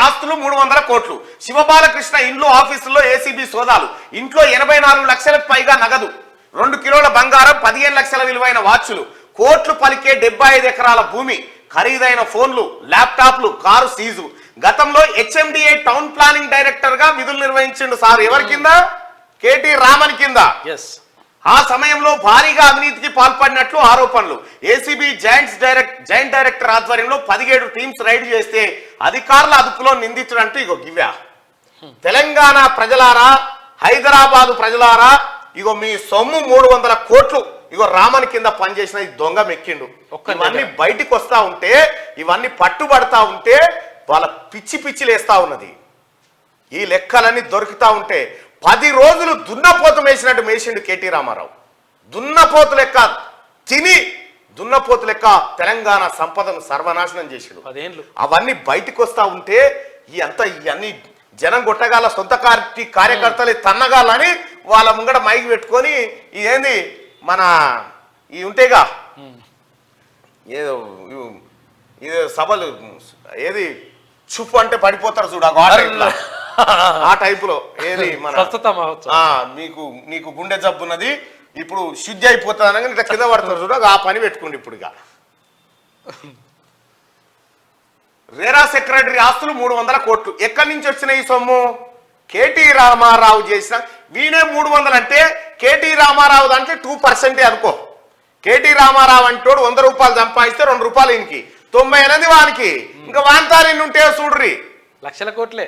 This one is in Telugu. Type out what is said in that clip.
ఆస్తులు 300 కోట్లు. శివబాలకృష్ణ ఇండ్లు ఆఫీసుల్లో ఏసీబీ సోదాలు. ఇంట్లో 84 లక్షలకు పైగా నగదు, 2 కిలోల బంగారం, 15 లక్షల విలువైన వాచ్లు, కోట్లు పలికే 75 ఎకరాల భూమి, ఖరీదైన ఫోన్లు, ల్యాప్టాప్లు, కారు సీజు. గతంలో హెచ్ఎండిఏ టౌన్ ప్లానింగ్ డైరెక్టర్ గా విధులు నిర్వహించిండు సార్. ఎవరి కింద? కేటీ రామన్ కింద. ఆ సమయంలో భారీగా అవినీతికి పాల్పడినట్లు ఆరోపణలు. ఏసీబీ జాయింట్ డైరెక్టర్ ఆధ్వర్యంలో 17 టీమ్స్ రైడ్ చేస్తే అధికారుల అదుపులో నిందితుడంటూ ఇగో గివ్యా. తెలంగాణ ప్రజలారా, హైదరాబాదు ప్రజలారా, ఇగో మీ సొమ్ము 300 కోట్లు ఇగో రామన్ కింద పనిచేసిన ఈ దొంగ మెక్కిండు. ఇవన్నీ బయటికి వస్తా ఉంటే, ఇవన్నీ పట్టుబడతా ఉంటే వాళ్ళ పిచ్చి లేస్తా ఉన్నది. ఈ లెక్కలన్నీ దొరుకుతా ఉంటే 10 రోజులు దున్నపోతు మేసినట్టు మేసిండు కేటీ రామారావు. దున్నపోతు లెక్క తిని, దున్నపోతు లెక్క తెలంగాణ సంపదను సర్వనాశనం చేసిండు. అవన్నీ బయటికి వస్తా ఉంటే ఇవన్నీ జనం కొట్టగాల, సొంత పార్టీ కార్యకర్తలు తన్నగాలని వాళ్ళ ముంగడ మైకి పెట్టుకొని ఇదేంది మన ఈ ఉంటేగా ఏదో సభలు ఏది చుప్పు అంటే పడిపోతారు చూడ, ఆ టైపులో ఏది మన నీకు గుండె జబ్బున్నది ఇప్పుడు శుద్ధి అయిపోతుంది అనగా ఇట్లా కింద పడుతున్నారు చూడ, ఆ పని పెట్టుకోండి. ఇప్పుడు రేరా సెక్రటరీ ఆస్తులు 300 కోట్లు. ఎక్కడి నుంచి వచ్చిన ఈ సొమ్ము? కేటీ రామారావు చేసిన. వీనే 300 అంటే కేటీ రామారావు దాంట్లో 2% అనుకో. కేటీ రామారావు అంటోడు 100 రూపాయలు సంపాదిస్తే 2 రూపాయలు ఈయనకి, 90 అనేది వానికి. ఇంకా వాంతారు ఎన్ని ఉంటే చూడ్రి, లక్షల కోట్లే.